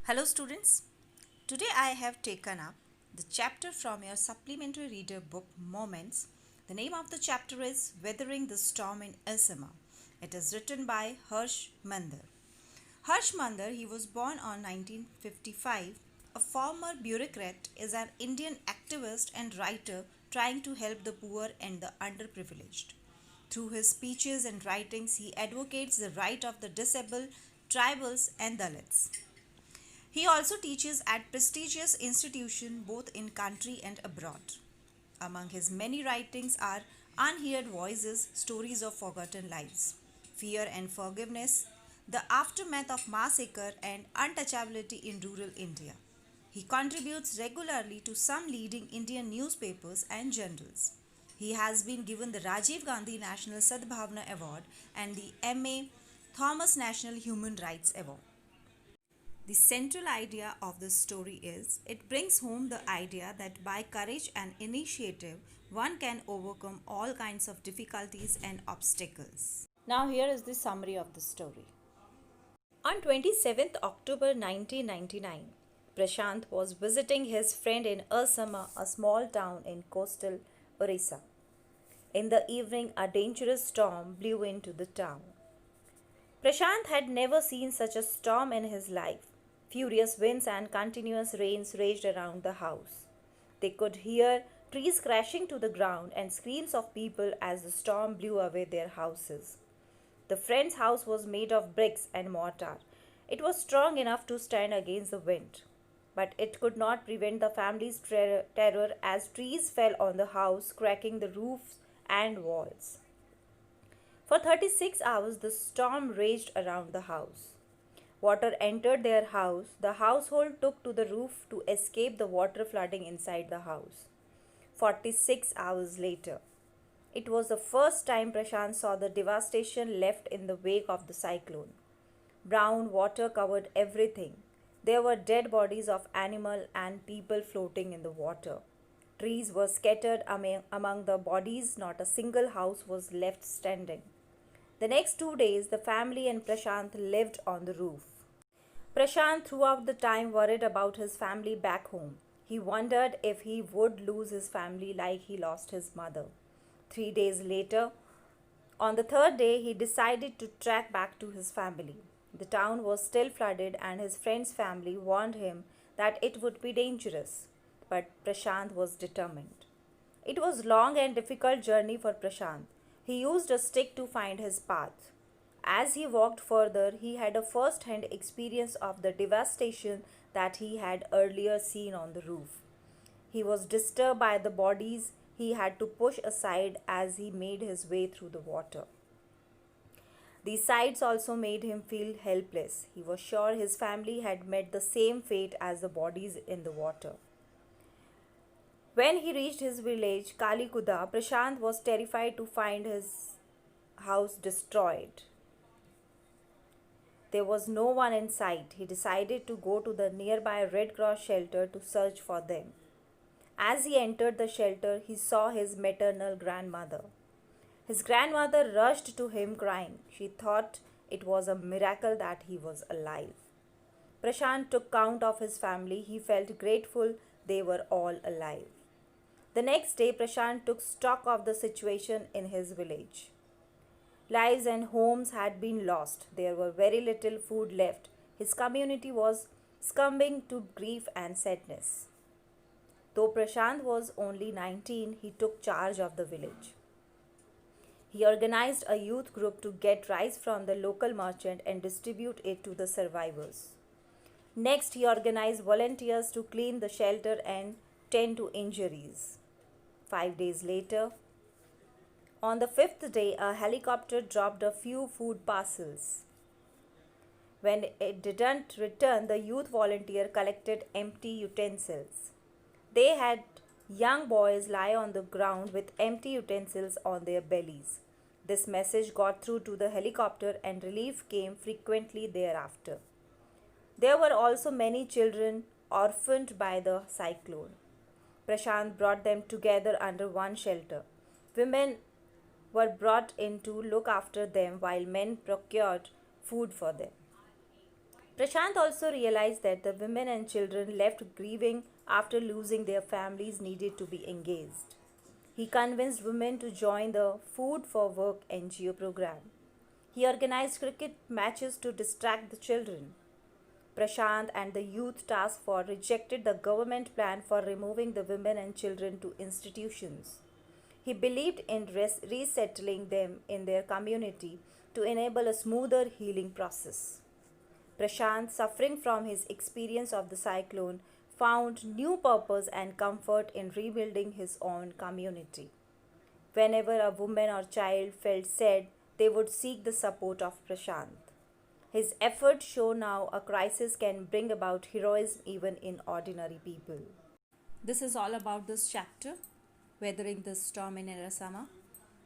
Hello students, today I have taken up the chapter from your supplementary reader book Moments. The name of the chapter is Weathering the Storm in Ersama. It is written by Harsh Mandar. Harsh Mandar, he was born on 1955. A former bureaucrat, is an Indian activist and writer trying to help the poor and the underprivileged. Through his speeches and writings, he advocates the right of the disabled, tribals and Dalits. He also teaches at prestigious institutions both in country and abroad. Among his many writings are Unheard Voices, Stories of Forgotten Lives, Fear and Forgiveness, The Aftermath of Massacre, and Untouchability in Rural India. He contributes regularly to some leading Indian newspapers and journals. He has been given the Rajiv Gandhi National Sadbhavna Award and the M.A. Thomas National Human Rights Award. The central idea of this story is it brings home the idea that by courage and initiative, one can overcome all kinds of difficulties and obstacles. Now, here is the summary of the story. On 27th October 1999, Prashant was visiting his friend in Ersama, a small town in coastal Orissa. In the evening, a dangerous storm blew into the town. Prashant had never seen such a storm in his life. Furious winds and continuous rains raged around the house. They could hear trees crashing to the ground and screams of people as the storm blew away their houses. The friend's house was made of bricks and mortar. It was strong enough to stand against the wind, but it could not prevent the family's terror as trees fell on the house, cracking the roofs and walls. For 36 hours, the storm raged around the house. Water entered their house. The household took to the roof to escape the water flooding inside the house. 46 hours later, it was the first time Prashant saw the devastation left in the wake of the cyclone. Brown water covered everything. There were dead bodies of animal and people floating in the water. Trees were scattered among the bodies. Not a single house was left standing. The next 2 days, the family and Prashant lived on the roof. Prashant throughout the time worried about his family back home. He wondered if he would lose his family like he lost his mother. 3 days later, on the third day, he decided to track back to his family. The town was still flooded and his friend's family warned him that it would be dangerous. But Prashant was determined. It was a long and difficult journey for Prashant. He used a stick to find his path. As he walked further, he had a first-hand experience of the devastation that he had earlier seen on the roof. He was disturbed by the bodies he had to push aside as he made his way through the water. These sights also made him feel helpless. He was sure his family had met the same fate as the bodies in the water. When he reached his village, Kalikuda, Prashant was terrified to find his house destroyed. There was no one in sight. He decided to go to the nearby Red Cross shelter to search for them. As he entered the shelter, he saw his maternal grandmother. His grandmother rushed to him crying. She thought it was a miracle that he was alive. Prashant took count of his family. He felt grateful they were all alive. The next day, Prashant took stock of the situation in his village. Lives and homes had been lost. There were very little food left. His community was succumbing to grief and sadness. Though Prashant was only 19, he took charge of the village. He organized a youth group to get rice from the local merchant and distribute it to the survivors. Next, he organized volunteers to clean the shelter and tend to injuries. 5 days later, on the fifth day, a helicopter dropped a few food parcels. When it didn't return, the youth volunteer collected empty utensils. They had young boys lie on the ground with empty utensils on their bellies. This message got through to the helicopter and relief came frequently thereafter. There were also many children orphaned by the cyclone. Prashant brought them together under one shelter. Women were brought in to look after them while men procured food for them. Prashant also realized that the women and children left grieving after losing their families needed to be engaged. He convinced women to join the Food for Work NGO program. He organized cricket matches to distract the children. Prashant and the Youth Task Force rejected the government plan for removing the women and children to institutions. He believed in resettling them in their community to enable a smoother healing process. Prashant, suffering from his experience of the cyclone, found new purpose and comfort in rebuilding his own community. Whenever a woman or child felt sad, they would seek the support of Prashant. His efforts show now a crisis can bring about heroism even in ordinary people. This is all about this chapter, Weathering the Storm in Ersama.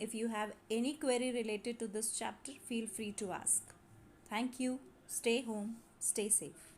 If you have any query related to this chapter, feel free to ask. Thank you. Stay home. Stay safe.